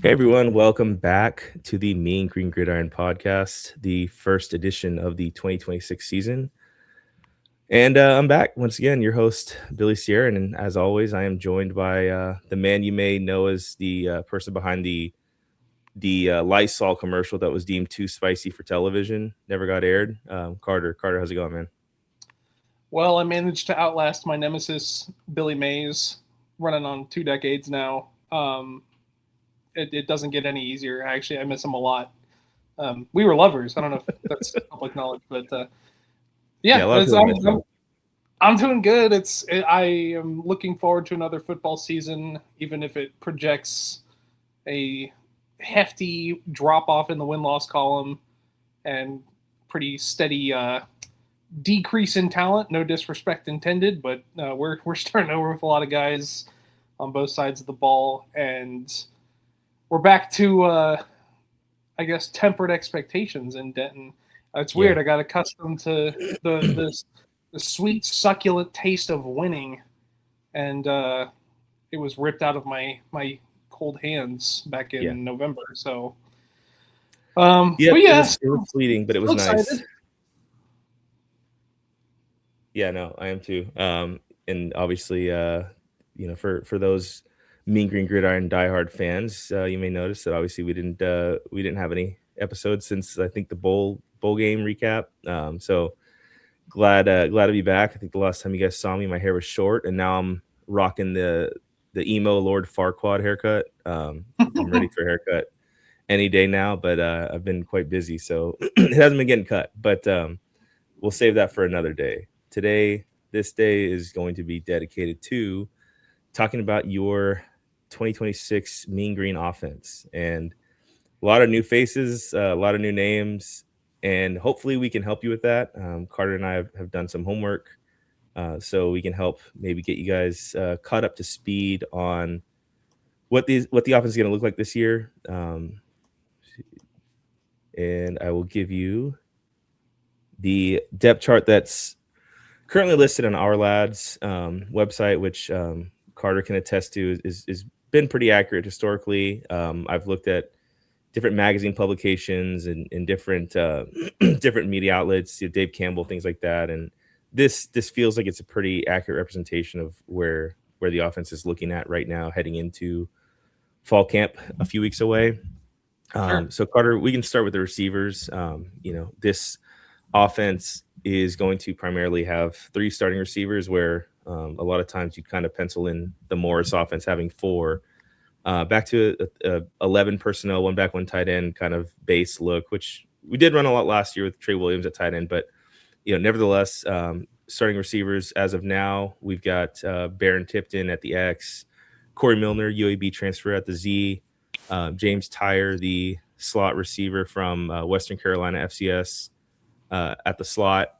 Hey everyone, welcome back to the Mean Green Gridiron podcast, the first edition of the 2026 season. And I'm back once again, your host, Billy Sierra. And as always, I am joined by the man you may know as the person behind the Lysol commercial that was deemed too spicy for television, never got aired. Carter. Carter, how's it going, man? Well, I managed to outlast my nemesis, Billy Mays, running on 2 decades now. It doesn't get any easier. Actually, I miss him a lot. We were lovers. I don't know if that's public knowledge, but Yeah, yeah, a lot of people miss him. I'm doing good. I am looking forward to another football season, even if it projects a hefty drop off in the win loss column and pretty steady decrease in talent. No disrespect intended, but we're starting over with a lot of guys on both sides of the ball, and we're back to I guess tempered expectations in Denton. It's Yeah. weird. I got accustomed to the sweet succulent taste of winning, and it was ripped out of my cold hands back Yeah. in November. So, Yeah, but it yeah, was it was fleeting, but it was still nice. excited. Yeah, no, I am too. And obviously, for those Mean Green Gridiron diehard fans, you may notice that obviously we didn't have any episodes since I think the bowl game recap. So glad to be back. I think the last time you guys saw me, my hair was short, and now I'm rocking the emo Lord Farquaad haircut. I'm ready for a haircut any day now, but I've been quite busy, so it hasn't been getting cut. But we'll save that for another day. Today, this day is going to be dedicated to talking about your 2026 Mean Green offense and a lot of new faces, a lot of new names, and hopefully we can help you with that. Carter and I have done some homework, so we can help maybe get you guys caught up to speed on what the offense is going to look like this year. And I will give you the depth chart that's currently listed on our lads website, which Carter can attest to is been pretty accurate historically. I've looked at different magazine publications and different different media outlets, Dave Campbell, things like that, and this feels like it's a pretty accurate representation of where the offense is looking at right now, heading into fall camp a few weeks away. Sure. So Carter, we can start with the receivers. This offense is going to primarily have three starting receivers, where a lot of times you kind of pencil in the Morris offense having four. Back to a 11 personnel, one back, one tight end kind of base look, which we did run a lot last year with Trey Williams at tight end. But nevertheless, starting receivers as of now, we've got Baron Tipton at the X, Corey Milner, UAB transfer at the Z, James Tyre, the slot receiver from Western Carolina FCS, at the slot,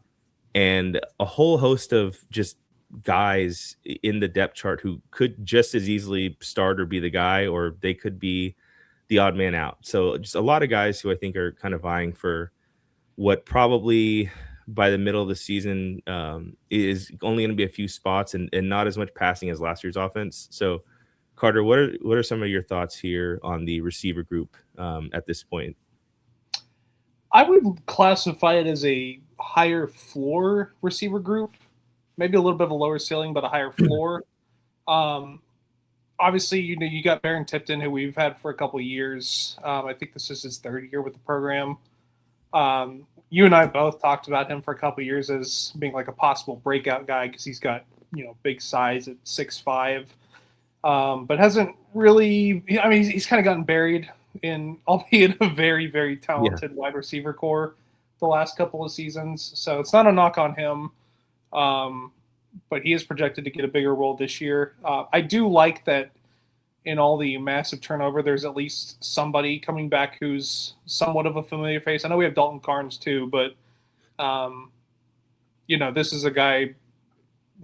and a whole host of just guys in the depth chart who could just as easily start or be the guy, or they could be the odd man out. So just a lot of guys who I think are kind of vying for what probably by the middle of the season is only going to be a few spots and not as much passing as last year's offense. So Carter, what are some of your thoughts here on the receiver group at this point? I would classify it as a higher floor receiver group, maybe a little bit of a lower ceiling, but a higher floor. Um, Obviously, you got Baron Tipton, who we've had for a couple of years. I think this is his third year with the program. You and I both talked about him for a couple of years as being like a possible breakout guy because he's got big size at 6'5", but hasn't really. I mean, he's kind of gotten buried in, albeit a very, very Yeah. talented wide receiver core the last couple of seasons. So it's not a knock on him, um, but he is projected to get a bigger role this year. I do like that in all the massive turnover, there's at least somebody coming back who's somewhat of a familiar face. I know we have Dalton Carnes too, but um, this is a guy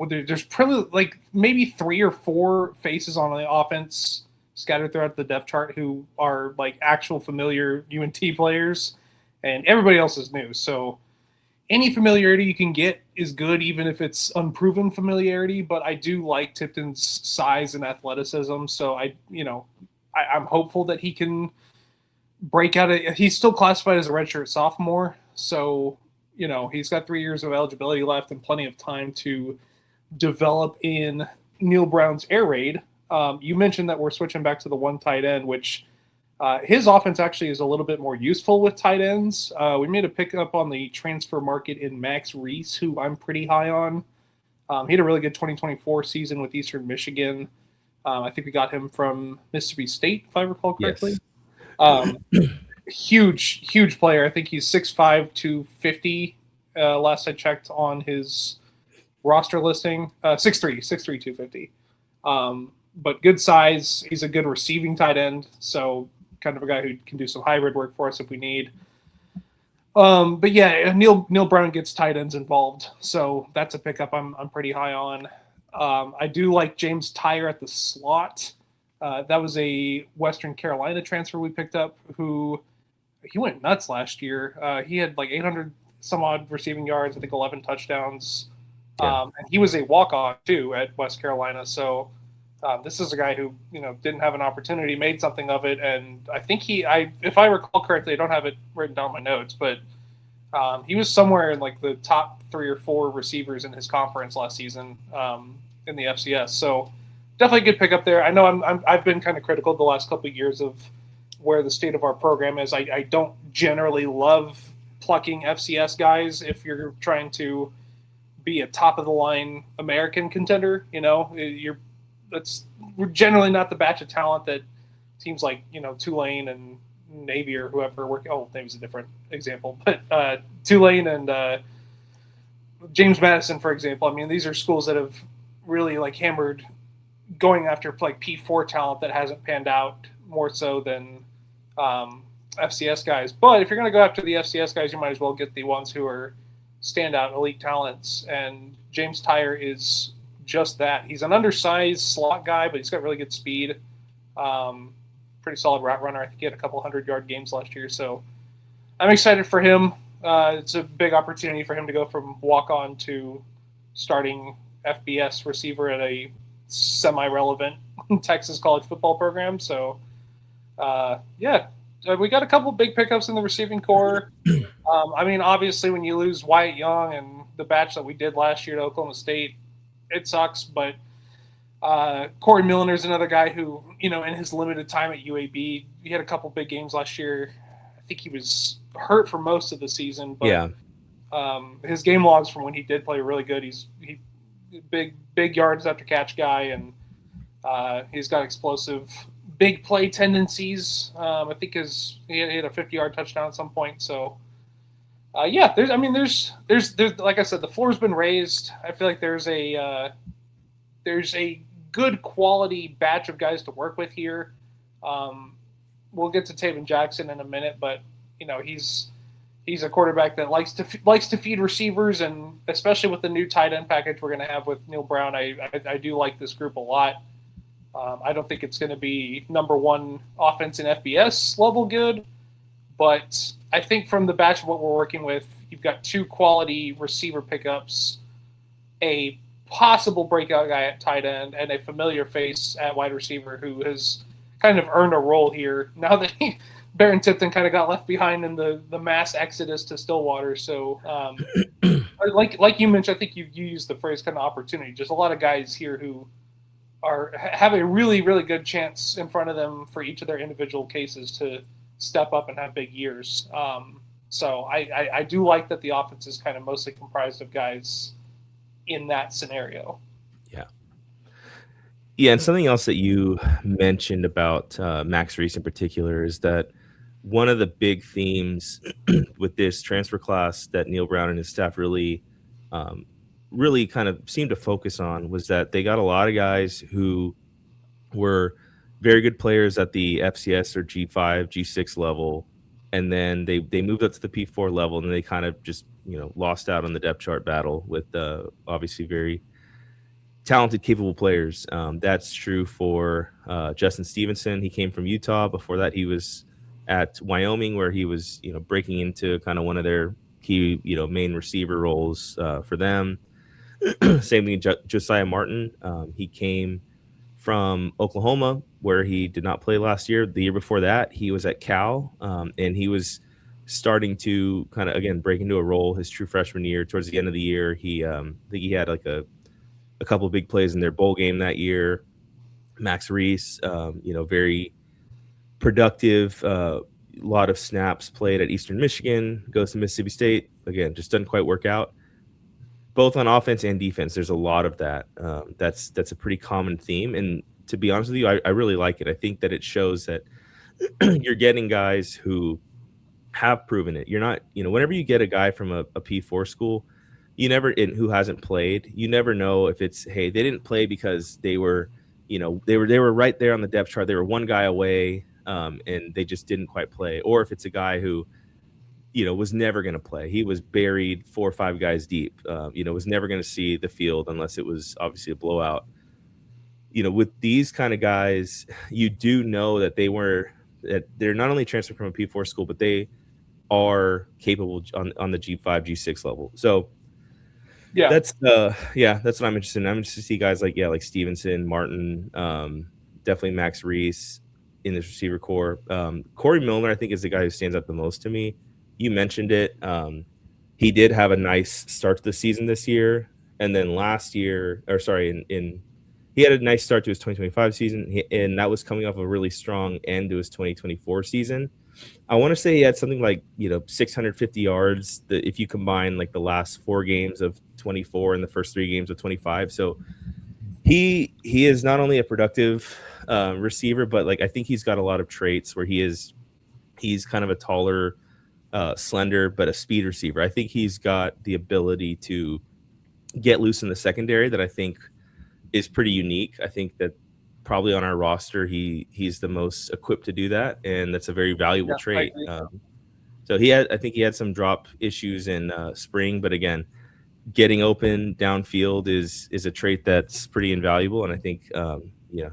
there's probably like maybe 3 or 4 faces on the offense scattered throughout the depth chart who are like actual familiar UNT players, and everybody else is new. So any familiarity you can get is good, even if it's unproven familiarity. But I do like Tipton's size and athleticism, so I'm hopeful that he can break out. He's still classified as a redshirt sophomore, so he's got 3 years of eligibility left and plenty of time to develop in Neal Brown's air raid. You mentioned that we're switching back to the one tight end, which his offense actually is a little bit more useful with tight ends. We made a pickup on the transfer market in Max Reese, who I'm pretty high on. He had a really good 2024 season with Eastern Michigan. I think we got him from Mississippi State, if I recall correctly. Yes. Huge player. I think he's 6'5", 250. Last I checked on his roster listing. 6'3", 250. But good size. He's a good receiving tight end. So kind of a guy who can do some hybrid work for us if we need. But yeah, Neal Brown gets tight ends involved. So that's a pickup I'm pretty high on. I do like James Tyre at the slot. That was a Western Carolina transfer we picked up he went nuts last year. He had like 800 some odd receiving yards, I think 11 touchdowns. Yeah. And he was a walk-on too at West Carolina. So this is a guy who, didn't have an opportunity, made something of it. And I think if I recall correctly, I don't have it written down in my notes, but he was somewhere in like the top 3 or 4 receivers in his conference last season in the FCS. So definitely a good pickup there. I know I've been kind of critical the last couple of years of where the state of our program is. I don't generally love plucking FCS guys if you're trying to be a top of the line American contender. We're generally not the batch of talent that teams like Tulane and Navy or whoever work. Oh, Navy's a different example, but Tulane and James Madison, for example. I mean, these are schools that have really like hammered going after like P4 talent that hasn't panned out more so than FCS guys. But if you're going to go after the FCS guys, you might as well get the ones who are standout elite talents. And James Tyre is just that. He's an undersized slot guy, but he's got really good speed. Pretty solid route runner. I think he had a couple 100-yard games last year. So I'm excited for him. It's a big opportunity for him to go from walk-on to starting FBS receiver at a semi-relevant Texas college football program. So, we got a couple big pickups in the receiving core. Obviously, when you lose Wyatt Young and the batch that we did last year at Oklahoma State, it sucks. But Corey Milliner is another guy who, in his limited time at UAB, he had a couple big games last year. I think he was hurt for most of the season, but his game logs from when he did play are really good. He's big yards after catch guy, and he's got explosive big play tendencies. I think he had a 50-yard touchdown at some point. So there's like I said, the floor's been raised. I feel like there's a good quality batch of guys to work with here. We'll get to Taven Jackson in a minute, but he's a quarterback that likes to feed receivers, and especially with the new tight end package we're going to have with Neal Brown, I do like this group a lot. I don't think it's going to be number one offense in FBS level good, but I think from the batch of what we're working with, you've got 2 quality receiver pickups, a possible breakout guy at tight end, and a familiar face at wide receiver who has kind of earned a role here now that Baron Tipton kind of got left behind in the mass exodus to Stillwater. So like you mentioned, I think you used the phrase kind of opportunity. Just a lot of guys here who have a really, really good chance in front of them for each of their individual cases to step up and have big years. So I do like that the offense is kind of mostly comprised of guys in that scenario. Yeah, and something else that you mentioned about Max Reese in particular is that one of the big themes with this transfer class that Neal Brown and his staff really kind of seemed to focus on was that they got a lot of guys who were very good players at the FCS or G5, G6 level, and then they moved up to the P4 level, and they kind of just lost out on the depth chart battle with obviously very talented, capable players. That's true for Justin Stevenson. He came from Utah. Before that, he was at Wyoming, where he was breaking into kind of one of their key main receiver roles for them. Same thing, Josiah Martin. He came from Oklahoma, where he did not play last year. The year before that, he was at Cal, and he was starting to kind of again break into a role his true freshman year. Towards the end of the year, I think he had like a couple of big plays in their bowl game that year. Max Reese, very productive. Lot of snaps played at Eastern Michigan. Goes to Mississippi State again. Just doesn't quite work out. Both on offense and defense, there's a lot of that. That's a pretty common theme, and to be honest with you, I really like it. I think that it shows that you're getting guys who have proven it. You're not, whenever you get a guy from a P4 school, who hasn't played, you never know if it's, hey, they didn't play because they were right there on the depth chart. They were one guy away, and they just didn't quite play. Or if it's a guy who, was never going to play. He was buried 4 or 5 guys deep, was never going to see the field unless it was obviously a blowout. With these kind of guys, you do know that they're not only transferred from a P4 school, but they are capable on the G5, G6 level. So that's what I'm interested in. I'm interested to see guys like Stevenson, Martin, definitely Max Reese in this receiver core. Corey Milner, I think, is the guy who stands out the most to me. You mentioned it. He did have a nice start to the season this year, and then last year, he had a nice start to his 2025 season, and that was coming off a really strong end to his 2024 season. I want to say he had something like 650 yards. If you combine like the last 4 games of 24 and the first 3 games of 25, so he is not only a productive receiver, but like I think he's got a lot of traits where he's kind of a taller, slender, but a speed receiver. I think he's got the ability to get loose in the secondary that I think is pretty unique. I think that probably on our roster, he's the most equipped to do that, and that's a very valuable trait. So I think he had some drop issues in spring, but again, getting open downfield is a trait that's pretty invaluable, and I think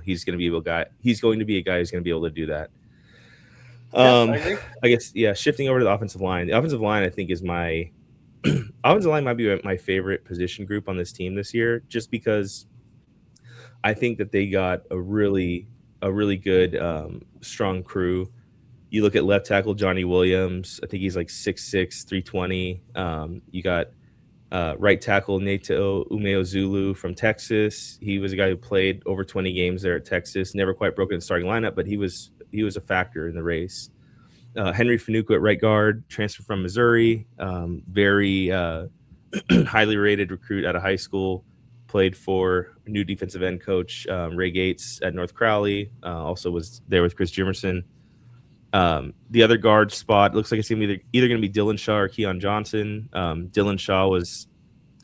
he's going to be a guy who's going to be able to do that. I guess shifting over to the offensive line. The offensive line, I think, is offensive line might be my favorite position group on this team this year, just because I think that they got a really good, strong crew. You look at left tackle Johnny Williams. I think he's like 6'6", 320. You got right tackle Neto Umeozulu from Texas. He was a guy who played over 20 games there at Texas. Never quite broke in the starting lineup, but he was a factor in the race. Henry Fanuku at right guard, transferred from Missouri. Very highly rated recruit out of high school. Played for new defensive end coach Ray Gates at North Crowley. Also was there with Chris Jimerson. The other guard spot looks like it's going to be either going to be Dylan Shaw or Keon Johnson. Dylan Shaw was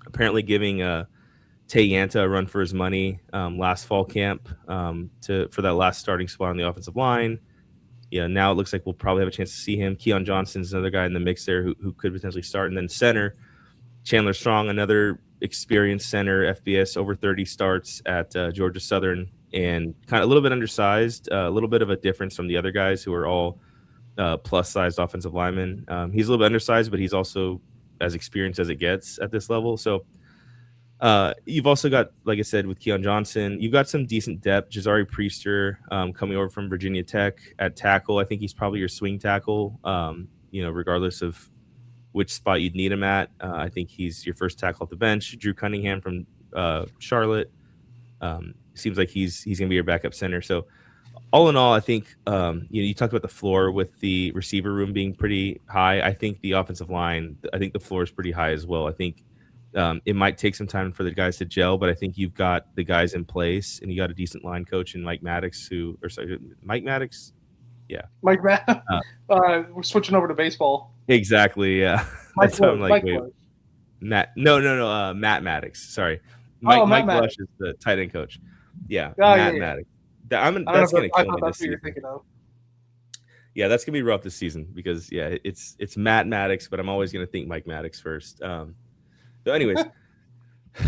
apparently giving Tay Yanta a run for his money last fall camp for that last starting spot on the offensive line. Now it looks like we'll probably have a chance to see him. Keon Johnson's another guy in the mix there who could potentially start. And then center, Chandler Strong, another experienced center, FBS, over 30 starts at Georgia Southern, and kind of a little bit undersized, a little bit of a difference from the other guys who are all plus-sized offensive linemen. He's a little bit undersized, but he's also as experienced as it gets at this level. So you've also got, like I said, with Keon Johnson, you've got some decent depth. Jazari Priester coming over from Virginia Tech at tackle. I think he's probably your swing tackle, regardless of which spot you'd need him at. I think he's your first tackle off the bench. Drew Cunningham from Charlotte. Seems like he's going to be your backup center. So all in all, I think, you talked about the floor with the receiver room being pretty high. I think the offensive line, I think the floor is pretty high as well. I think it might take some time for the guys to gel, but I think you've got the guys in place, and you got a decent line coach in Mike Maddox, Mike Maddox. Yeah. Mike Maddox. We're switching over to baseball. Exactly. Yeah. That's what I'm like, wait. Matt. No. Matt Maddox. Sorry. Mike Blush is the tight end coach. Yeah. Matt Maddox. That's going to kill me this season. Yeah, that's going to be rough this season because, it's Matt Maddox, but I'm always going to think Mike Maddox first. So anyways,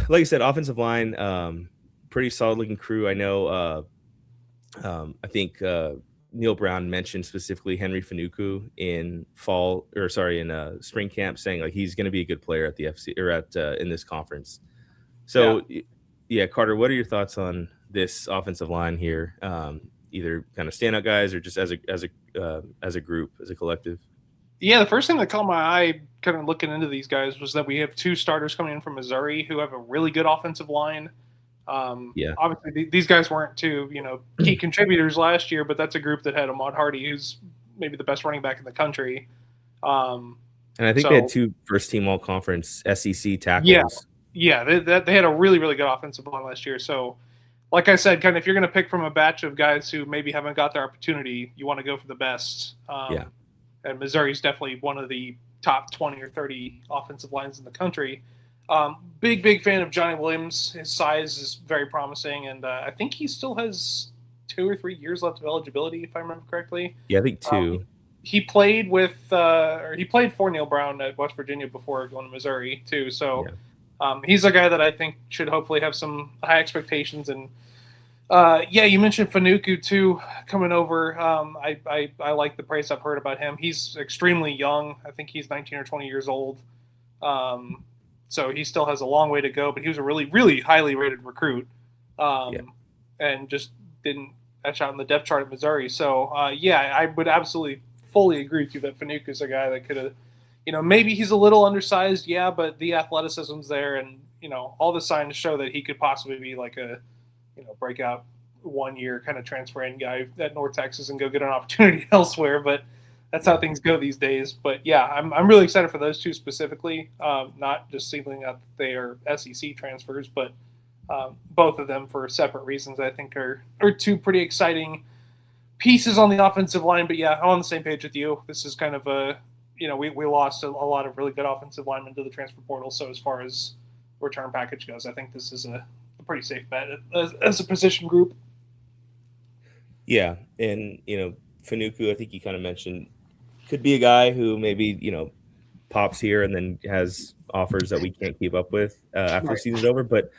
like I said, offensive line, pretty solid looking crew. I know, I think Neil Brown mentioned specifically Henry Fanuku in spring camp, saying like he's going to be a good player at the FC or in this conference. So, Carter, what are your thoughts on this offensive line here, either kind of standout guys or just as a group, as a collective? Yeah, the first thing that caught my eye kind of looking into these guys was that we have two starters coming in from Missouri who have a really good offensive line. Yeah, Obviously, these guys weren't two, key contributors last year, but that's a group that had Ahmad Hardy, who's maybe the best running back in the country. Um, and I think they had so, two first team all conference SEC yeah, tackles. yeah, they had a really, really good offensive line last year. So, like I said, kind of if you're going to pick from a batch of guys who maybe haven't got their opportunity, you want to go for the best. Yeah, And Missouri's definitely one of the top 20 or 30 offensive lines in the country. Big fan of Johnny Williams. His size is very promising, and I think he still has 2 or 3 years left of eligibility, if I remember correctly. yeah, I think two. He played or he played for Neil Brown at West Virginia before going to Missouri too. So he's a guy that I think should hopefully have some high expectations. And yeah, you mentioned Fanuku too coming over. I like the praise I've heard about him. He's extremely young. I think he's 19 or 20 years old. So he still has a long way to go, but he was a really, really highly rated recruit, and just didn't etch out in the depth chart at Missouri. So yeah, I would absolutely fully agree with you that Fanuku is a guy that could have, maybe he's a little undersized, yeah, but the athleticism's there, and all the signs show that he could possibly be like a breakout 1 year kind of transfer in guy at North Texas and go get an opportunity elsewhere. But that's how things go these days. But yeah, I'm really excited for those two specifically. Not just singling out that they are SEC transfers, but both of them for separate reasons. I think are two pretty exciting pieces on the offensive line. But yeah, I'm on the same page with you. This is kind of we lost a lot of really good offensive linemen to the transfer portal. So as far as return package goes, I think this is a pretty safe bet as a position group. Yeah, and Fanuku, I think you kind of mentioned, could be a guy who maybe pops here and then has offers that we can't keep up with after the season's over. But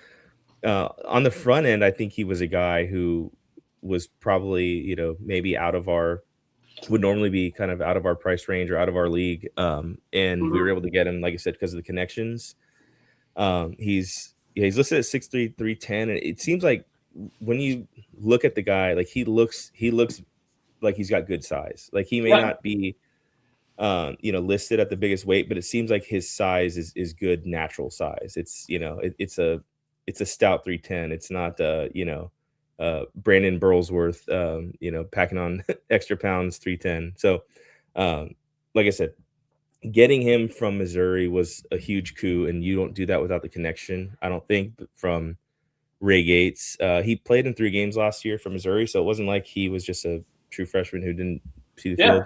on the front end, I think he was a guy who was probably maybe would normally be kind of out of our price range or out of our league, and we were able to get him, like I said, because of the connections. He's listed at 6'3", 310, and it seems like when you look at the guy, like he looks like he's got good size. Like he may not be listed at the biggest weight, but it seems like his size is good natural size. It's it's a stout 310. It's not Brandon Burlsworth packing on extra pounds 310. So like I said, getting him from Missouri was a huge coup, and you don't do that without the connection, I don't think, from Ray Gates. He played in 3 games last year for Missouri, so it wasn't like he was just a true freshman who didn't see the field.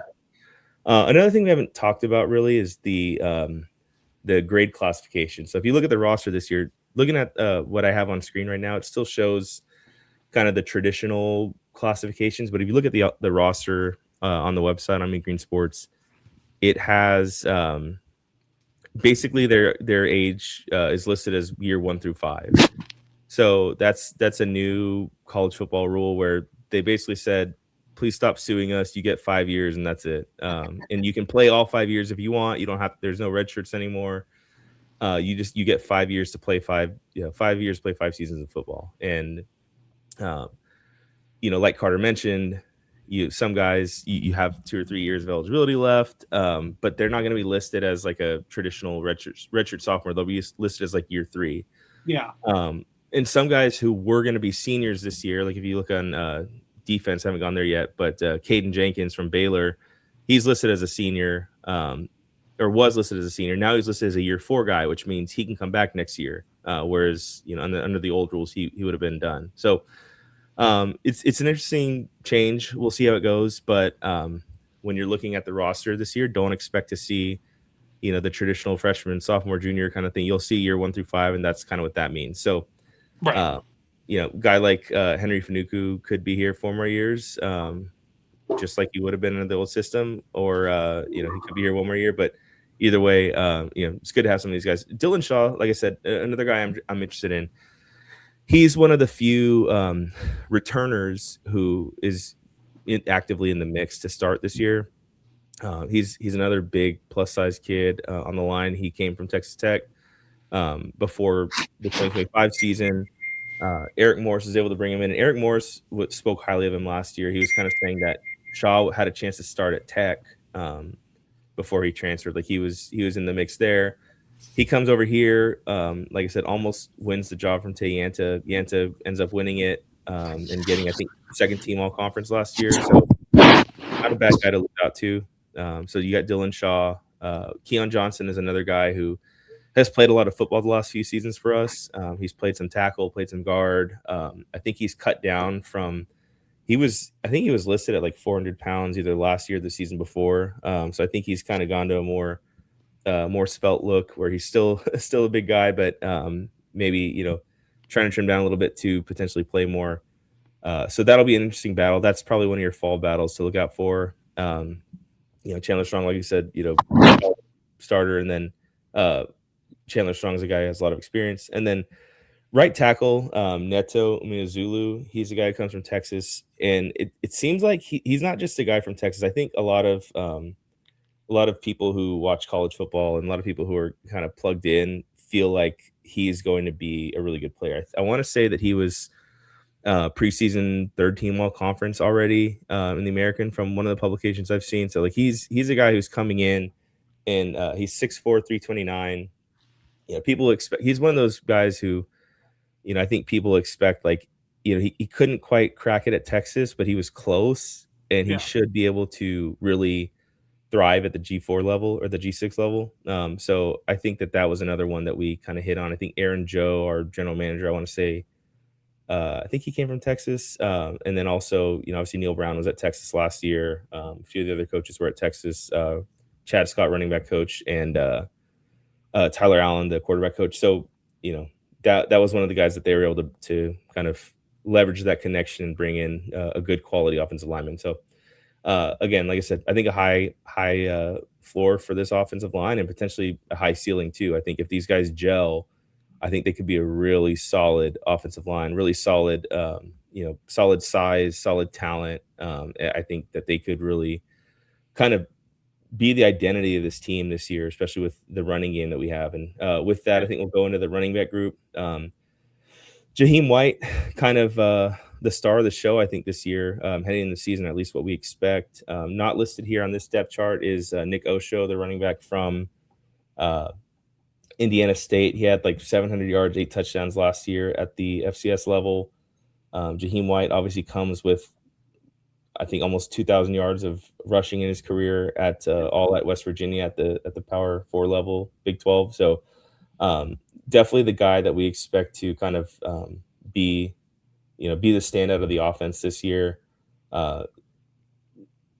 Another thing we haven't talked about really is the grade classification. So if you look at the roster this year, looking at what I have on screen right now, it still shows kind of the traditional classifications. But if you look at the roster on the website on Mean Green Sports, it has basically their age is listed as year 1 through 5. So that's a new college football rule where they basically said, please stop suing us. You get 5 years and that's it. And you can play all 5 years if you want. You don't have, there's no red shirts anymore. You get 5 years to play 5 years, play 5 seasons of football. And, like Carter mentioned, some guys you have 2 or 3 years of eligibility left, but they're not going to be listed as like a traditional redshirt sophomore. They'll be listed as like year 3. Yeah. And some guys who were going to be seniors this year, like if you look on defense, haven't gone there yet, but Caden Jenkins from Baylor, he's listed as a senior, or was listed as a senior. Now he's listed as a year 4 guy, which means he can come back next year. Whereas under the old rules, he would have been done. So it's an interesting change. We'll see how it goes. But when you're looking at the roster this year, don't expect to see the traditional freshman, sophomore, junior kind of thing. You'll see year 1 through 5, and that's kind of what that means. So, guy like Henry Fanuku could be here 4 more years, just like he would have been in the old system, or he could be here 1 more year. But either way, it's good to have some of these guys. Dylan Shaw, like I said, another guy I'm interested in. He's one of the few returners who is actively in the mix to start this year. He's another big plus size kid on the line. He came from Texas Tech before the 2025 season. Eric Morris was able to bring him in. And Eric Morris spoke highly of him last year. He was kind of saying that Shaw had a chance to start at Tech before he transferred. Like he was in the mix there. He comes over here, like I said, almost wins the job from Tay Yanta. Yanta ends up winning it and getting, I think, second team all conference last year. So not a bad guy to look out to. So you got Dylan Shaw. Keon Johnson is another guy who has played a lot of football the last few seasons for us. He's played some tackle, played some guard. I think he's cut down from I think he was listed at like 400 pounds either last year or the season before. So I think he's kind of gone to a more svelte look where he's still still a big guy, but maybe trying to trim down a little bit to potentially play more. So that'll be an interesting battle. That's probably one of your fall battles to look out for. Chandler Strong, like you said, starter, and then Chandler Strong is a guy who has a lot of experience, and then right tackle, Neto Miyazulu. He's a guy who comes from Texas, and it seems like he's not just a guy from Texas. I think a lot of people who watch college football and a lot of people who are kind of plugged in feel like he's going to be a really good player. I want to say that he was preseason third team all conference already in the American from one of the publications I've seen. So like he's a guy who's coming in, and he's 6'4", 329. People expect he's one of those guys who, I think people expect like, he couldn't quite crack it at Texas, but he was close, and he should be able to really thrive at the G4 level or the G6 level. So I think that was another one that we kind of hit on. I think Aaron Joe, our general manager, I want to say, I think he came from Texas. And then also, obviously Neil Brown was at Texas last year. A few of the other coaches were at Texas. Chad Scott, running back coach, and Tyler Allen, the quarterback coach. So, that was one of the guys that they were able to kind of leverage that connection and bring in a good quality offensive lineman. So again, like I said, I think a high floor for this offensive line and potentially a high ceiling too. I think if these guys gel, I think they could be a really solid offensive line, really solid, solid size, solid talent. I think that they could really kind of be the identity of this team this year, especially with the running game that we have. And with that, I think we'll go into the running back group. Jaheim White, kind of the star of the show, I think, this year, heading into the season, at least what we expect. Not listed here on this depth chart is Nick Osho, the running back from Indiana State. He had like 700 yards, 8 touchdowns last year at the FCS level. Jaheim White obviously comes with, I think, almost 2,000 yards of rushing in his career at all at West Virginia at the Power 4 level, Big 12. So definitely the guy that we expect to kind of be the standout of the offense this year. Trying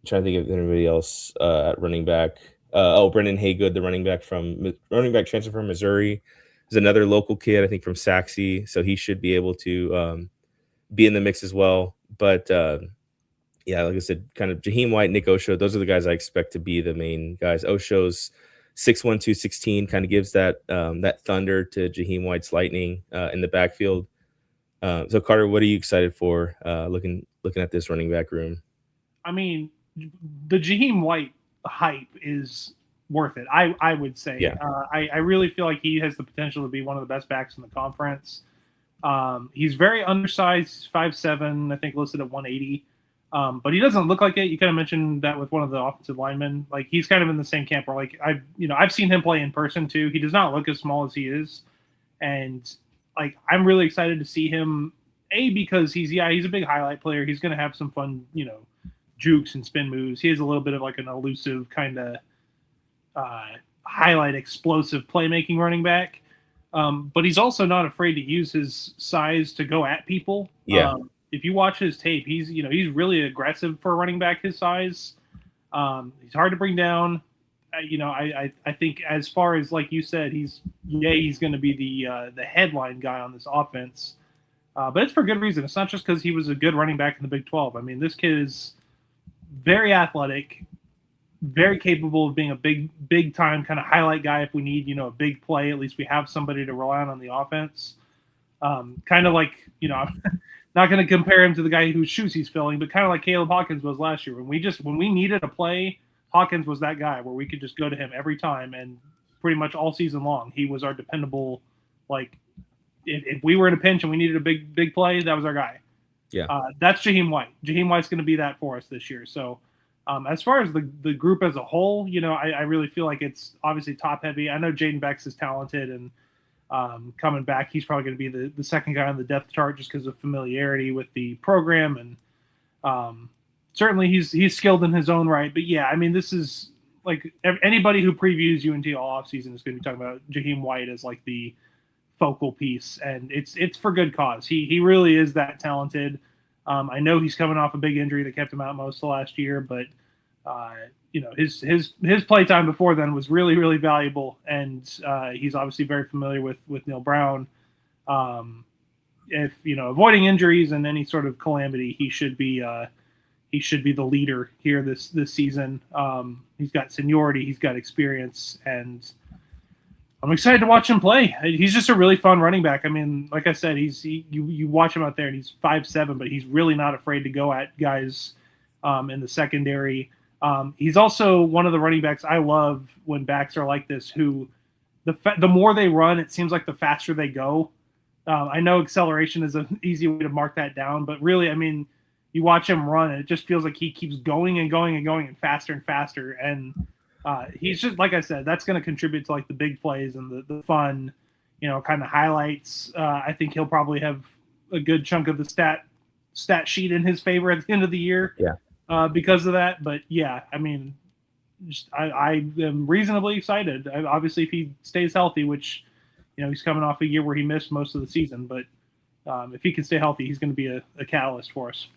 to think of anybody else at running back. Brendan Haygood, the running back transfer from Missouri, is another local kid, I think, from Saxe. So he should be able to be in the mix as well. But like I said, kind of Jaheim White, Nick Osho, those are the guys I expect to be the main guys. Osho's 6'1", 216 kind of gives that thunder to Jaheim White's lightning in the backfield. So Carter, what are you excited for looking at this running back room? I mean, the Jaheim White hype is worth it. I would say. Yeah. I really feel like he has the potential to be one of the best backs in the conference. He's very undersized, 5'7", I think listed at 180. But he doesn't look like it. You kind of mentioned that with one of the offensive linemen. Like, he's kind of in the same camp where, like, I've seen him play in person too. He does not look as small as he is, and like, I'm really excited to see him. Because he's a big highlight player. He's going to have some fun, jukes and spin moves. He has a little bit of like an elusive kind of highlight explosive playmaking running back. But he's also not afraid to use his size to go at people. Yeah. If you watch his tape, he's really aggressive for a running back his size. He's hard to bring down. I think, as far as, like you said, he's going to be the headline guy on this offense. But it's for good reason. It's not just because he was a good running back in the Big 12. I mean, this kid is very athletic, very capable of being a big time kind of highlight guy. If we need, a big play, at least we have somebody to rely on the offense. Kind of like, I'm not going to compare him to the guy whose shoes he's filling, but kind of like Caleb Hawkins was last year. When we needed a play, Hawkins was that guy where we could just go to him every time, and pretty much all season long, he was our dependable, like, if we were in a pinch and we needed a big play, that was our guy. Yeah. That's Jaheim White. Jaheim White's going to be that for us this year. So as far as the group as a whole, I really feel like it's obviously top heavy. I know Jaden Bex is talented, and coming back, he's probably going to be the second guy on the depth chart just because of familiarity with the program, and certainly he's skilled in his own right. But yeah, I mean, this is like anybody who previews UNT all offseason is going to be talking about Jaheim White as like the focal piece, and it's for good cause. He really is that talented. I know he's coming off a big injury that kept him out most of last year, but his play time before then was really, really valuable, and he's obviously very familiar with Neil Brown. If avoiding injuries and any sort of calamity, he should be the leader here this season. He's got seniority, he's got experience, and I'm excited to watch him play. He's just a really fun running back. I mean, like I said, you watch him out there and he's 5'7", but he's really not afraid to go at guys in the secondary. He's also one of the running backs I love when backs are like this, who the more they run, it seems like the faster they go. I know acceleration is an easy way to mark that down, but really, I mean, you watch him run and it just feels like he keeps going and going and going and faster and faster. And he's just, like I said, that's going to contribute to like the big plays and the fun, kind of highlights. I think he'll probably have a good chunk of the stat sheet in his favor at the end of the year. Yeah. Because of that. But yeah, I mean, I am reasonably excited. Obviously, if he stays healthy, which, he's coming off a year where he missed most of the season, but if he can stay healthy, he's going to be a catalyst for us.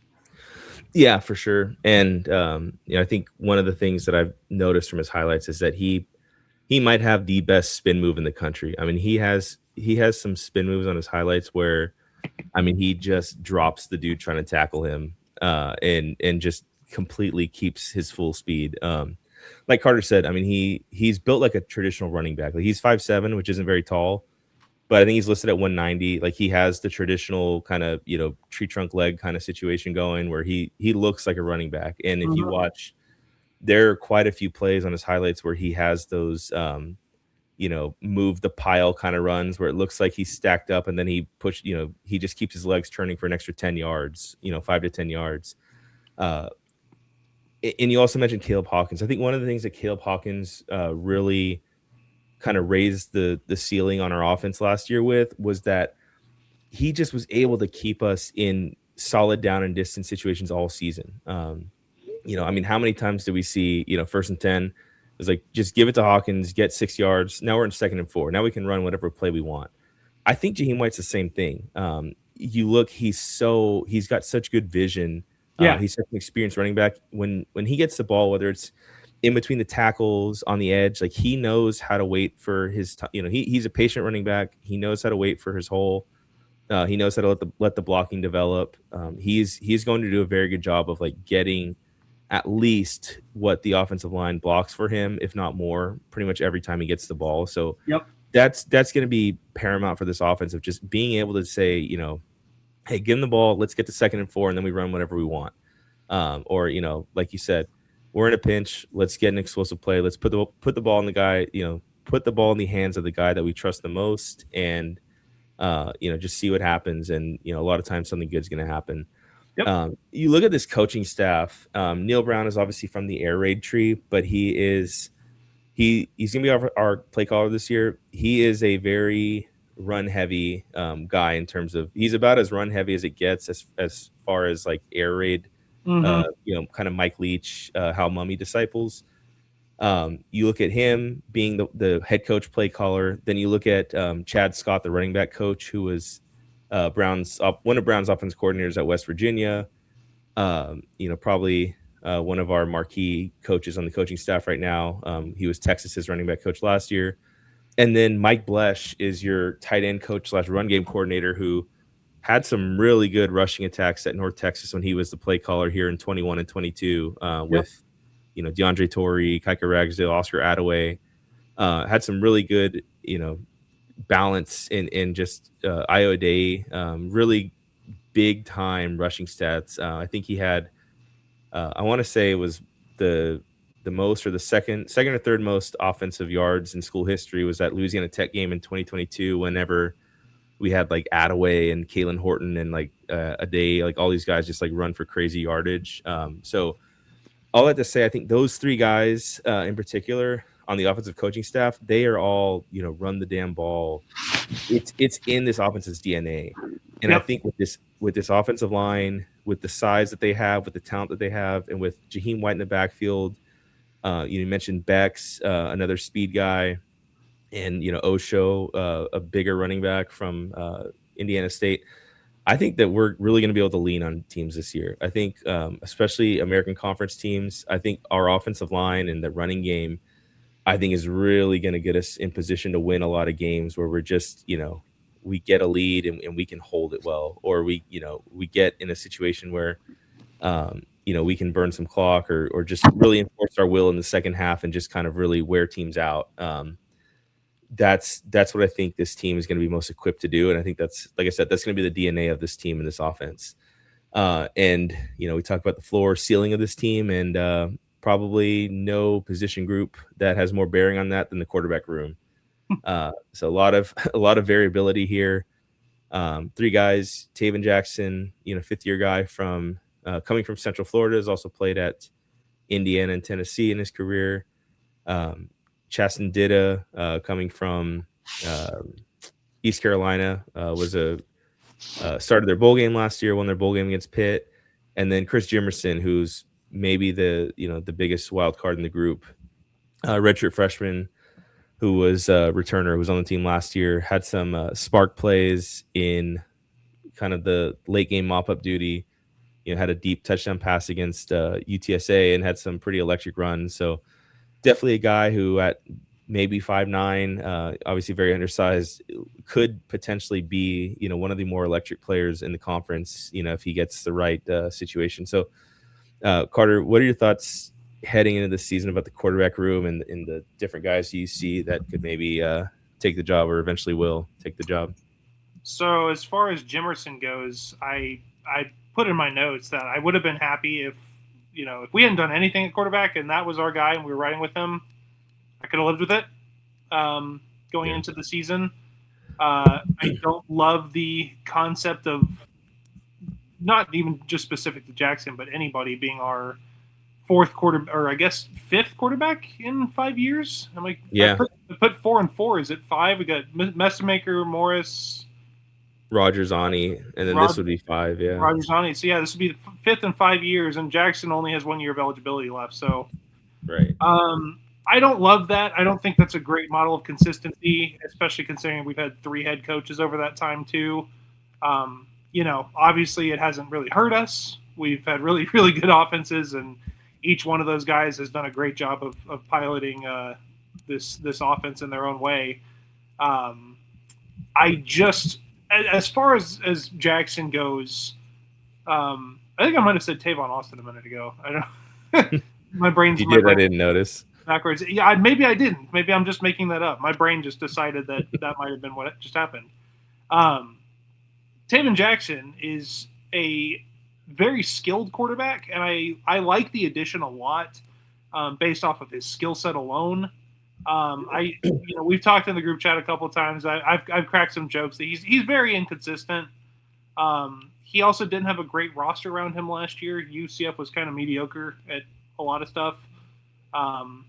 Yeah, for sure. And I think one of the things that I've noticed from his highlights is that he might have the best spin move in the country. I mean, he has some spin moves on his highlights where, I mean, he just drops the dude trying to tackle him and just completely keeps his full speed. Like Carter said, I mean, he's built like a traditional running back. Like he's 5'7", which isn't very tall, but I think he's listed at 190. Like he has the traditional kind of, tree trunk leg kind of situation going where he looks like a running back. And if you watch, there are quite a few plays on his highlights where he has those, move the pile kind of runs where it looks like he's stacked up and then he he just keeps his legs turning for an extra 10 yards, 5 to 10 yards. And you also mentioned Caleb Hawkins. I think one of the things that Caleb Hawkins really kind of raised the ceiling on our offense last year with was that he just was able to keep us in solid down and distance situations all season. I mean, how many times do we see, 1st and 10, it was like, just give it to Hawkins, get 6 yards. Now we're in 2nd and 4. Now we can run whatever play we want. I think Jaheim White's the same thing. You look, he's got such good vision. Yeah. He's such an experienced running back. When he gets the ball, whether it's in between the tackles on the edge, like he knows how to wait for his he's a patient running back. He knows how to wait for his hole. He knows how to let the blocking develop. He's going to do a very good job of like getting at least what the offensive line blocks for him, if not more, pretty much every time he gets the ball. So that's going to be paramount for this offense of just being able to say, hey, give him the ball. Let's get to 2nd and 4, and then we run whatever we want. Or like you said, we're in a pinch. Let's get an explosive play. Let's put the ball in the guy. Put the ball in the hands of the guy that we trust the most, and just see what happens. And a lot of times something good is going to happen. Yep. You look at this coaching staff. Neil Brown is obviously from the air raid tree, but he's going to be our play caller this year. He is a very run heavy guy in terms of he's about as run heavy as it gets as far as like air raid. Kind of Mike Leach, Hal Mummy disciples. You look at him being the head coach play caller. Then you look at Chad Scott, the running back coach, who was one of Brown's offense coordinators at West Virginia. Probably one of our marquee coaches on the coaching staff right now. He was Texas's running back coach last year. And then Mike Blesh is your tight end coach / run game coordinator who had some really good rushing attacks at North Texas when he was the play caller here in 21 and 22 with, DeAndre Torrey, Kaika Ragsdale, Oscar Attaway. Had some really good, balance in just Io Day, really big time rushing stats. I think he had, I want to say it was the most or the second or third most offensive yards in school history was that Louisiana Tech game in 2022 whenever we had like Attaway and Kalen Horton and like a day, like all these guys just like run for crazy yardage. So all that to say, I think those three guys in particular on the offensive coaching staff, they are all, run the damn ball. It's in this offense's DNA. And I think with this offensive line, with the size that they have, with the talent that they have, and with Jaheim White in the backfield, you mentioned Bex, another speed guy, and Osho, a bigger running back from Indiana State. I think that we're really going to be able to lean on teams this year. I think, especially American Conference teams, I think our offensive line and the running game, I think, is really going to get us in position to win a lot of games where we're just, we get a lead and we can hold it well, or we get in a situation where, we can burn some clock or just really enforce our will in the second half and just kind of really wear teams out. That's what I think this team is going to be most equipped to do. And I think that's, like I said, that's going to be the DNA of this team and this offense. And, we talk about the floor ceiling of this team, and probably no position group that has more bearing on that than the quarterback room. So a lot of variability here. Three guys, Taven Jackson, fifth-year guy from coming from Central Florida, has also played at Indiana and Tennessee in his career. Chasten Dida, coming from East Carolina, started their bowl game last year, won their bowl game against Pitt, and then Chris Jimerson, who's maybe the biggest wild card in the group, redshirt freshman who was a returner, who was on the team last year, had some spark plays in kind of the late game mop up duty. Had a deep touchdown pass against UTSA and had some pretty electric runs. So definitely a guy who at maybe 5'9", obviously very undersized, could potentially be, one of the more electric players in the conference, if he gets the right situation. So, Carter, what are your thoughts heading into the season about the quarterback room and the different guys you see that could maybe take the job or eventually will take the job? So as far as Jimerson goes, I put in my notes that I would have been happy if we hadn't done anything at quarterback and that was our guy and we were riding with him. I could have lived with it going into the season. I don't love the concept of not even just specific to Jackson, but anybody being our fourth quarter, or I guess fifth quarterback in 5 years. I'm like, yeah, I put 4 and 4. Is it 5? We got Messamaker, Morris, Rogers, Ani, and then this would be 5. Yeah, Rogers, Ani. So yeah, this would be the fifth in 5 years, and Jackson only has 1 year of eligibility left. So, right. I don't love that. I don't think that's a great model of consistency, especially considering we've had 3 head coaches over that time too. Obviously it hasn't really hurt us. We've had really, really good offenses, and each one of those guys has done a great job of piloting this offense in their own way. As far as Jackson goes, I think I might have said Tavon Austin a minute ago. I don't. My brain's. You did. I didn't notice. Backwards. Yeah, maybe I didn't. Maybe I'm just making that up. My brain just decided that might have been what just happened. Taven Jackson is a very skilled quarterback, and I like the addition a lot based off of his skill set alone. We've talked in the group chat a couple of times. I've cracked some jokes that he's very inconsistent. He also didn't have a great roster around him last year. UCF was kind of mediocre at a lot of stuff. And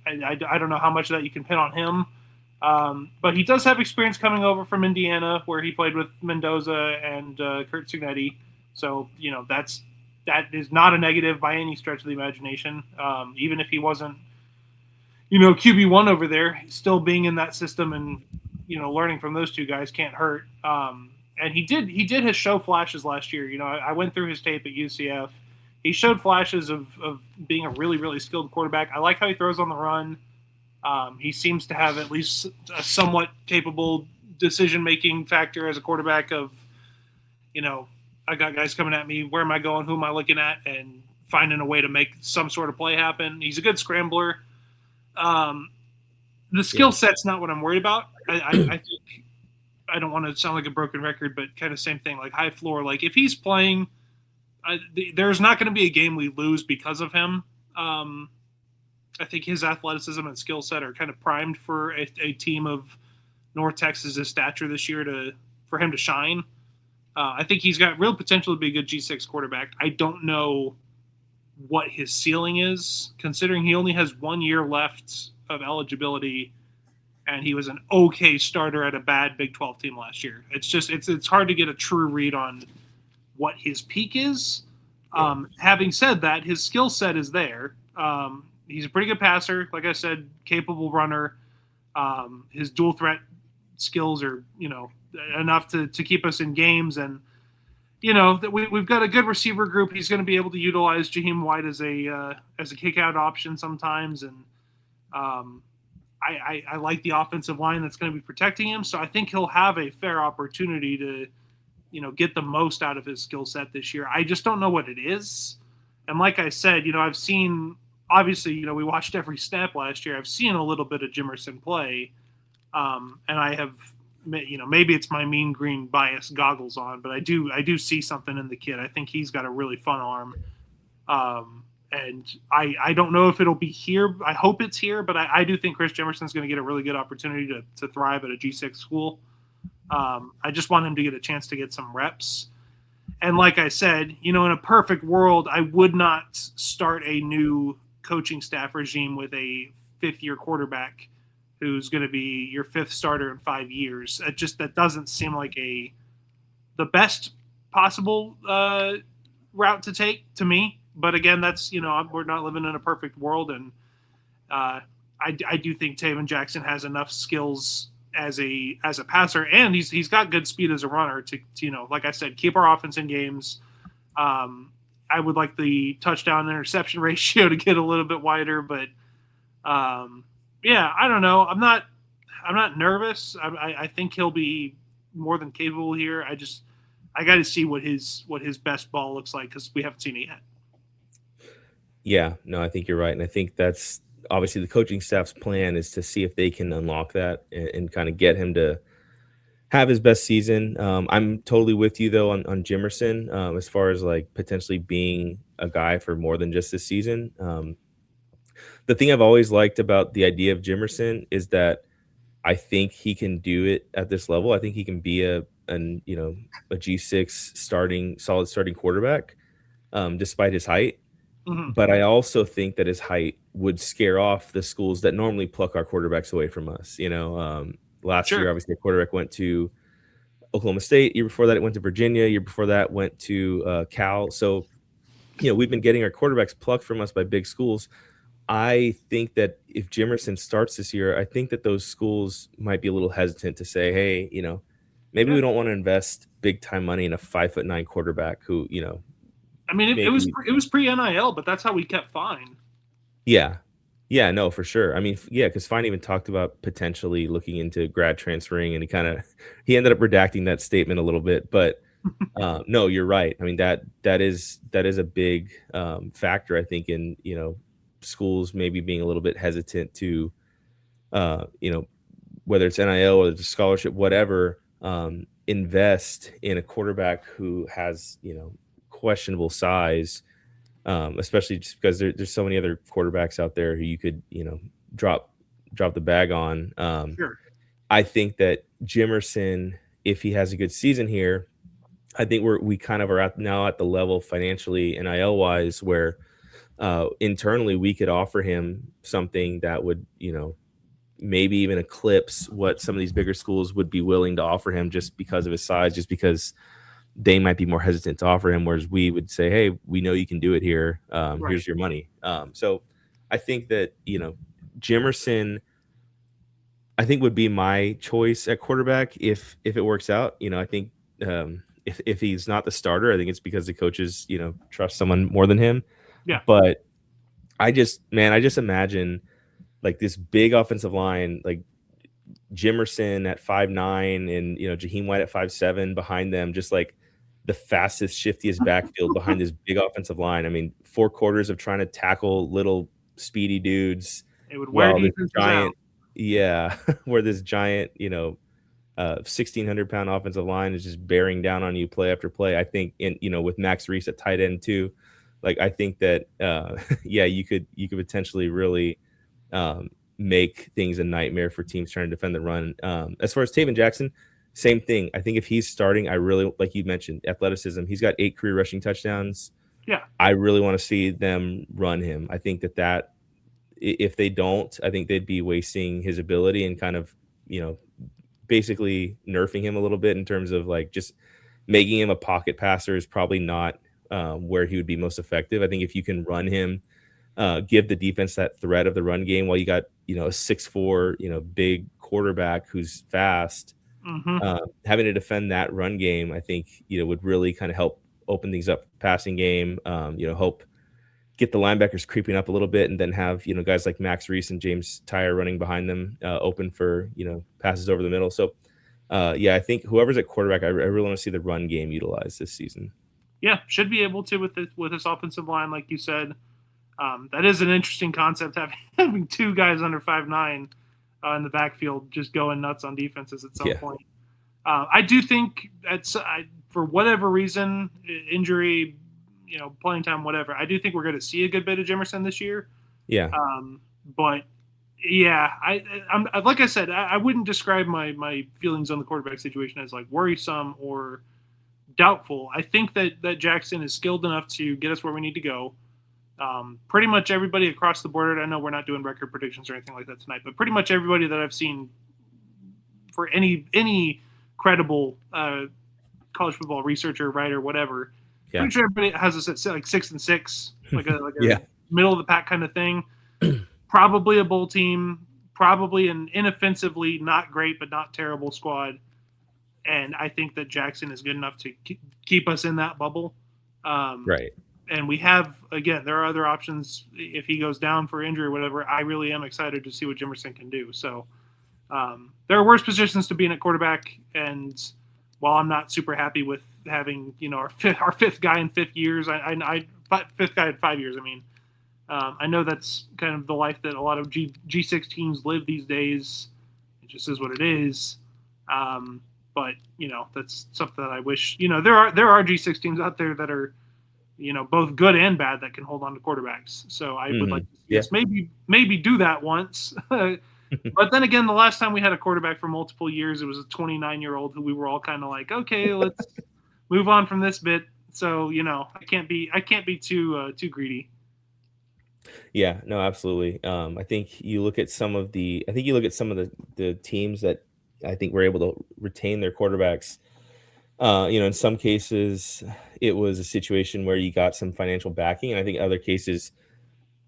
I don't know how much of that you can pin on him. But he does have experience coming over from Indiana, where he played with Mendoza and Kurt Cignetti. So, that is not a negative by any stretch of the imagination. Even if he wasn't, QB1 over there, still being in that system and, learning from those two guys can't hurt. And he did show flashes last year. I went through his tape at UCF. He showed flashes of being a really, really skilled quarterback. I like how he throws on the run. He seems to have at least a somewhat capable decision-making factor as a quarterback of, I got guys coming at me. Where am I going? Who am I looking at? And finding a way to make some sort of play happen. He's a good scrambler. The skill set's not what I'm worried about. I think I don't want to sound like a broken record, but kind of same thing, like high floor. Like if he's playing, there's not going to be a game we lose because of him. I think his athleticism and skill set are kind of primed for a team of North Texas' stature this year for him to shine. I think he's got real potential to be a good G6 quarterback. I don't know what his ceiling is, considering he only has 1 year left of eligibility, and he was an okay starter at a bad Big 12 team last year. It's hard to get a true read on what his peak is. Having said that, his skill set is there. He's a pretty good passer, like I said, capable runner. His dual threat skills are, enough to keep us in games, and that we've got a good receiver group. He's going to be able to utilize Jaheim White as a kick out option sometimes, and I like the offensive line that's going to be protecting him. So I think he'll have a fair opportunity to get the most out of his skill set this year. I just don't know what it is. And like I said, I've seen, obviously, we watched every snap last year. I've seen a little bit of Jimerson play, and I have, maybe it's my mean green bias goggles on, but I do see something in the kid. I think he's got a really fun arm. And I don't know if it'll be here. I hope it's here, but I do think Chris Jimerson's going to get a really good opportunity to thrive at a G6 school. I just want him to get a chance to get some reps. And like I said, in a perfect world, I would not start a new coaching staff regime with a fifth-year quarterback who's going to be your fifth starter in 5 years. That doesn't seem like the best possible route to take to me. But again, that's, we're not living in a perfect world. And I do think Taven Jackson has enough skills as a passer, and he's got good speed as a runner to like I said, keep our offense in games. I would like the touchdown interception ratio to get a little bit wider, but I don't know. I'm not nervous. I think he'll be more than capable here. I got to see what his best ball looks like, because we haven't seen it yet. Yeah, no, I think you're right. And I think that's obviously the coaching staff's plan, is to see if they can unlock that and kind of get him to have his best season. I'm totally with you though on Jimerson, as far as like potentially being a guy for more than just this season. The thing I've always liked about the idea of Jimerson is that I think he can do it at this level. I think he can be a G6 solid starting quarterback, despite his height. Mm-hmm. But I also think that his height would scare off the schools that normally pluck our quarterbacks away from us. Last Sure. year, obviously, a quarterback went to Oklahoma State. Year before that, it went to Virginia. Year before that, went to Cal. So, we've been getting our quarterbacks plucked from us by big schools. I think that if Jimerson starts this year, I think that those schools might be a little hesitant to say, hey, maybe we don't want to invest big time money in a 5'9" quarterback who, I mean, it was pre NIL, but that's how we kept Fine. Yeah, no, for sure. I mean, because Fine even talked about potentially looking into grad transferring, and he ended up redacting that statement a little bit. But no, you're right. I mean, that is a big factor, I think, in schools maybe being a little bit hesitant to whether it's NIL or the scholarship, whatever, invest in a quarterback who has questionable size, especially just because there's so many other quarterbacks out there who you could drop the bag on. Sure. I think that Jimerson, if he has a good season here, I think we kind of are at the level financially NIL wise where internally we could offer him something that would maybe even eclipse what some of these bigger schools would be willing to offer him, just because of his size, just because they might be more hesitant to offer him, whereas we would say, hey, we know you can do it here. Right. Here's your money. So I think that, Jimerson, I think, would be my choice at quarterback if it works out. I think if he's not the starter, I think it's because the coaches, trust someone more than him. Yeah. But I just imagine like this big offensive line, like Jimerson at 5'9" and Jaheim White at 5'7" behind them, just like the fastest, shiftiest backfield behind this big offensive line. I mean, 4 quarters of trying to tackle little speedy dudes. It would wear defenses out. Yeah, where this giant, 1,600-pound offensive line is just bearing down on you play after play. I think, with Max Reese at tight end too, like I think that, you could potentially really make things a nightmare for teams trying to defend the run. As far as Taven Jackson, same thing. I think if he's starting, I really, like you mentioned, athleticism. He's got 8 career rushing touchdowns. Yeah. I really want to see them run him. I think that if they don't, I think they'd be wasting his ability and kind of, basically nerfing him a little bit in terms of like just making him a pocket passer is probably not where he would be most effective. I think if you can run him, give the defense that threat of the run game while you got, a 6'4", big quarterback who's fast, having to defend that run game, I think, would really kind of help open things up passing game, help get the linebackers creeping up a little bit and then have, guys like Max Reese and James Tyre running behind them open for, passes over the middle. So, I think whoever's at quarterback, I really want to see the run game utilized this season. Yeah, should be able to with this offensive line, like you said. That is an interesting concept, having 2 guys under 5'9" in the backfield just going nuts on defenses at some point. I do think for whatever reason, injury, playing time, whatever, I do think we're going to see a good bit of Jimerson this year. Yeah. But yeah, I'm like I said, I wouldn't describe my feelings on the quarterback situation as like worrisome or doubtful. I think that Jackson is skilled enough to get us where we need to go. Pretty much everybody across the board. I know we're not doing record predictions or anything like that tonight, but pretty much everybody that I've seen for any credible college football researcher, writer, whatever, pretty sure everybody has us at like 6-6, like a middle of the pack kind of thing. Probably a bowl team, probably an inoffensively not great but not terrible squad, and I think that Jackson is good enough to keep us in that bubble. Right. And we have, again, there are other options if he goes down for injury or whatever. I really am excited to see what Jimerson can do. So there are worse positions to be in at quarterback, and while I'm not super happy with having our fifth guy in 5 years, fifth guy in 5 years. I know that's kind of the life that a lot of G6 teams live these days. It just is what it is. But that's something that I wish. There are G6 teams out there that are both good and bad that can hold on to quarterbacks. So I would like to see maybe do that once. But then again, the last time we had a quarterback for multiple years, it was a 29-year-old who we were all kind of like, okay, let's move on from this bit. So I can't be too greedy. Yeah, no, absolutely. I think you look at some of the teams that I think were able to retain their quarterbacks. In some cases, it was a situation where you got some financial backing, and I think other cases,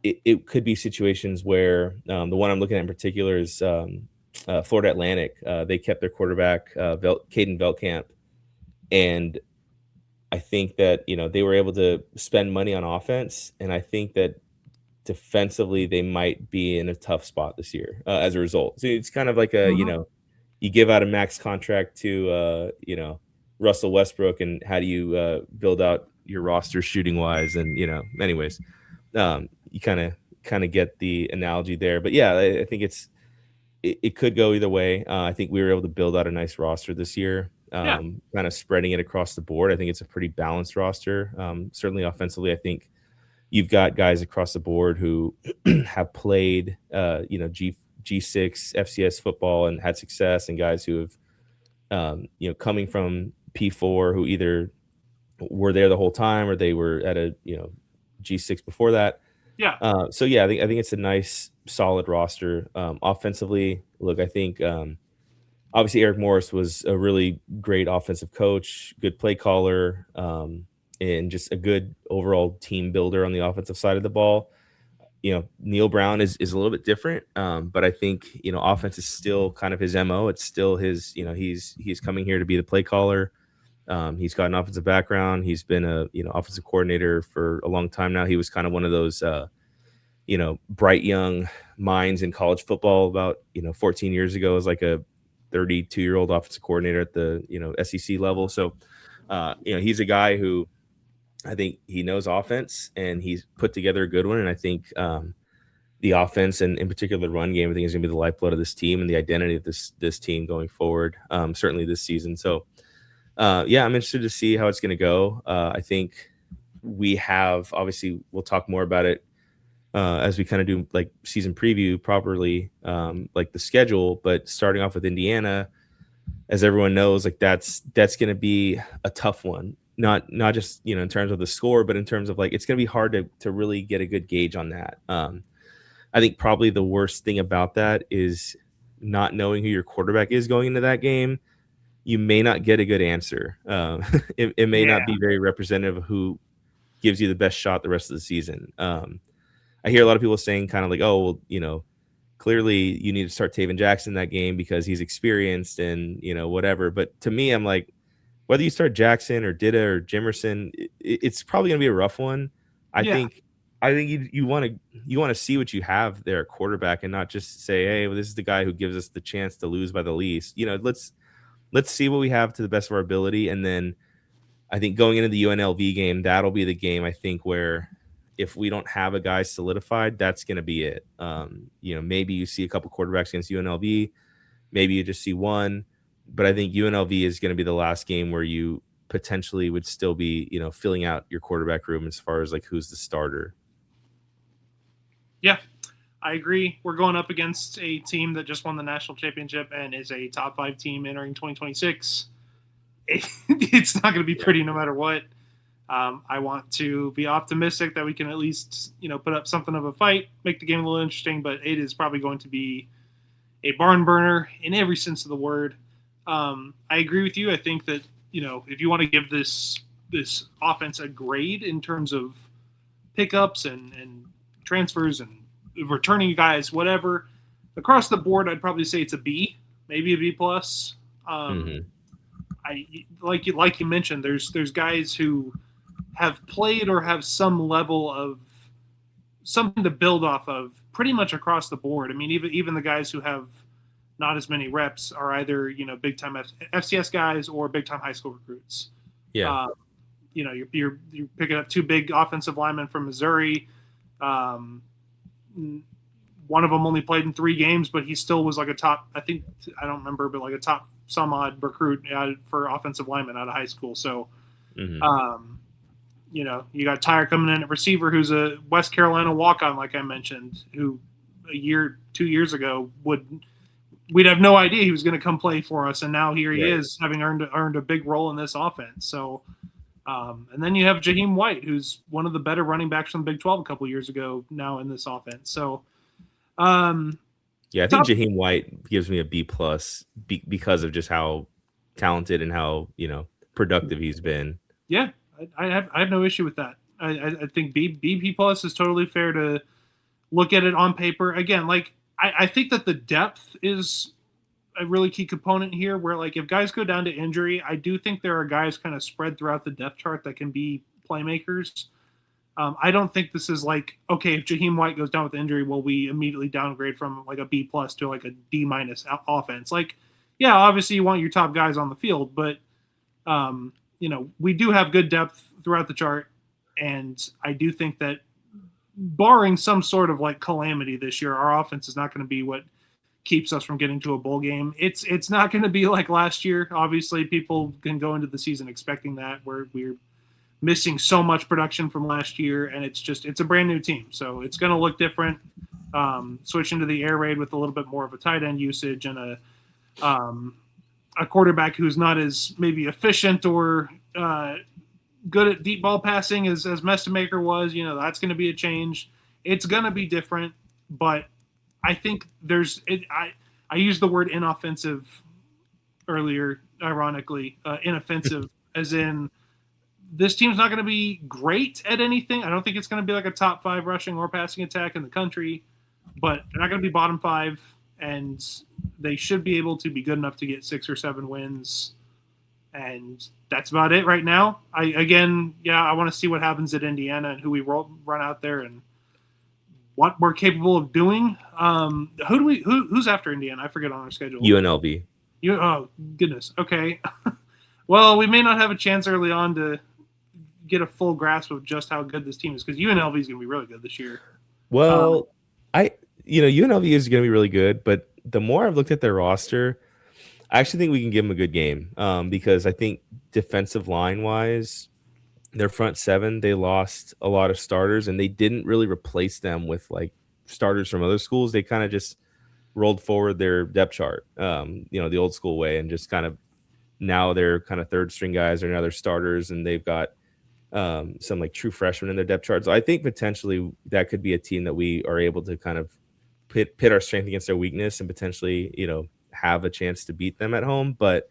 it could be situations where the one I'm looking at in particular is Florida Atlantic. They kept their quarterback, Caden Veltkamp, and I think that they were able to spend money on offense, and I think that defensively they might be in a tough spot this year as a result. So it's kind of like you give out a max contract to Russell Westbrook, and how do you build out your roster shooting wise? And anyways, you kind of get the analogy there. But yeah, I think it could go either way. I think we were able to build out a nice roster this year, kind of spreading it across the board. I think it's a pretty balanced roster. Certainly offensively, I think you've got guys across the board who have played G6 FCS football and had success, and guys who have coming from P4 who either were there the whole time or they were at a G6 before that. So yeah, I think it's a nice solid roster. Offensively, look, I think obviously Eric Morris was a really great offensive coach, good play caller, and just a good overall team builder on the offensive side of the ball. Neil Brown is a little bit different, but I think offense is still kind of his MO. It's still his. He's coming here to be the play caller. He's got an offensive background. He's been a offensive coordinator for a long time now. He was kind of one of those bright young minds in college football about 14 years ago, as like a 32-year-old offensive coordinator at the SEC level. So he's a guy who I think he knows offense, and he's put together a good one. And I think the offense, and in particular the run game, I think is going to be the lifeblood of this team and the identity of this team going forward, certainly this season. So I'm interested to see how it's going to go. I think we have, obviously we'll talk more about it as we kind of do like season preview properly, like the schedule. But starting off with Indiana, as everyone knows, like that's going to be a tough one. Not just in terms of the score, but in terms of like it's going to be hard to really get a good gauge on that. I think probably the worst thing about that is not knowing who your quarterback is going into that game. You may not get a good answer. It may Yeah. not be very representative of who gives you the best shot the rest of the season. I hear a lot of people saying kind of like, oh, well, clearly you need to start Taven Jackson that game because he's experienced and, whatever. But to me, I'm like, whether you start Jackson or Dida or Jimerson, it's probably going to be a rough one. I Yeah. think you want to see what you have there at quarterback and not just say, hey, well, this is the guy who gives us the chance to lose by the least. Let's see what we have to the best of our ability, and then I think going into the UNLV game, that'll be the game I think where if we don't have a guy solidified, that's going to be it. Maybe you see a couple quarterbacks against UNLV, maybe you just see one, but I think UNLV is going to be the last game where you potentially would still be, filling out your quarterback room as far as like who's the starter. Yeah, I agree. We're going up against a team that just won the national championship and is a top 5 team entering 2026. It's not going to be pretty no matter what. I want to be optimistic that we can at least, put up something of a fight, make the game a little interesting, but it is probably going to be a barn burner in every sense of the word. I agree with you. I think that, if you want to give this offense a grade in terms of pickups and transfers and returning guys, whatever, across the board, I'd probably say it's a B, maybe a B plus. I like you mentioned, there's guys who have played or have some level of something to build off of pretty much across the board. I mean, even the guys who have not as many reps are either big time FCS guys or big time high school recruits. Yeah. You're picking up 2 big offensive linemen from Missouri. One of them only played in 3 games, but he still was like a top, I don't remember, but like a top some odd recruit for offensive linemen out of high school. So, you got Tyre coming in at receiver, who's a West Carolina walk-on, like I mentioned, who 2 years ago we'd have no idea he was going to come play for us, and now here he is, having earned a big role in this offense. So, and then you have Jaheim White, who's one of the better running backs from the Big 12 a couple years ago, now in this offense. So, I think Jaheim White gives me a B plus because of just how talented and how productive he's been. Yeah, I have no issue with that. I think B plus is totally fair to look at it on paper. Again, like I think that the depth is a really key component here. Where like if guys go down to injury, I do think there are guys kind of spread throughout the depth chart that can be playmakers. I don't think this is like, okay, if Jaheim White goes down with injury, will we immediately downgrade from like a B plus to like a D minus offense? Like, yeah, obviously you want your top guys on the field, but we do have good depth throughout the chart, and I do think that barring some sort of like calamity this year, our offense is not going to be what keeps us from getting to a bowl game. It's not going to be like last year. Obviously, people can go into the season expecting that, where we're missing so much production from last year, and it's a brand new team, so it's going to look different. Switching to the air raid with a little bit more of a tight end usage and a quarterback who's not as maybe efficient or good at deep ball passing as Mestemaker was, that's going to be a change. It's going to be different, but I think I used the word inoffensive earlier, ironically, inoffensive as in this team's not going to be great at anything. I don't think it's going to be like a top 5 rushing or passing attack in the country, but they're not going to be bottom 5, and they should be able to be good enough to get 6 or 7 wins. And that's about it right now. I want to see what happens at Indiana and who we run out there and what we're capable of doing. Who's after Indiana? I forget on our schedule. UNLV. Oh goodness. Okay. Well, we may not have a chance early on to get a full grasp of just how good this team is, because UNLV is going to be really good this year. Well, UNLV is going to be really good, but the more I've looked at their roster, I actually think we can give them a good game because I think defensive line wise, their front seven, they lost a lot of starters, and they didn't really replace them with like starters from other schools. They kind of just rolled forward their depth chart, the old school way, and just kind of now they're kind of third string guys or now they're starters, and they've got some like true freshmen in their depth chart. So I think potentially that could be a team that we are able to kind of pit our strength against their weakness and potentially, have a chance to beat them at home. But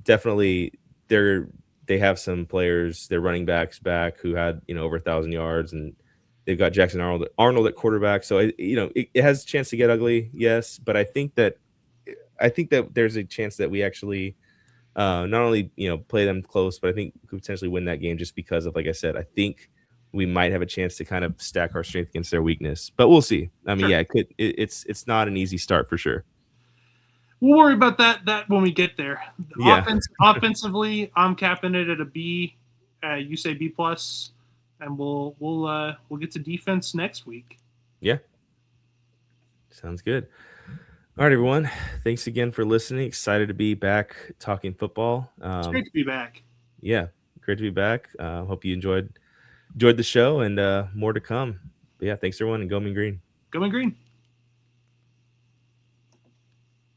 definitely they have some players, their running backs back who had, over 1,000 yards, and they've got Jackson Arnold at quarterback. So it has a chance to get ugly, yes, but I think that there's a chance that we actually not only play them close, but I think we could potentially win that game just because of, like I said, I think we might have a chance to kind of stack our strength against their weakness. But we'll see. I mean, Sure. yeah, it's not an easy start for sure. We'll worry about that when we get there. Yeah. Offensively, I'm capping it at a B. You say B plus, and we'll get to defense next week. Yeah. Sounds good. All right, everyone. Thanks again for listening. Excited to be back talking football. It's great to be back. Yeah, great to be back. Hope you enjoyed the show, and more to come. But yeah, thanks everyone, and go Mean Green. Go Mean Green.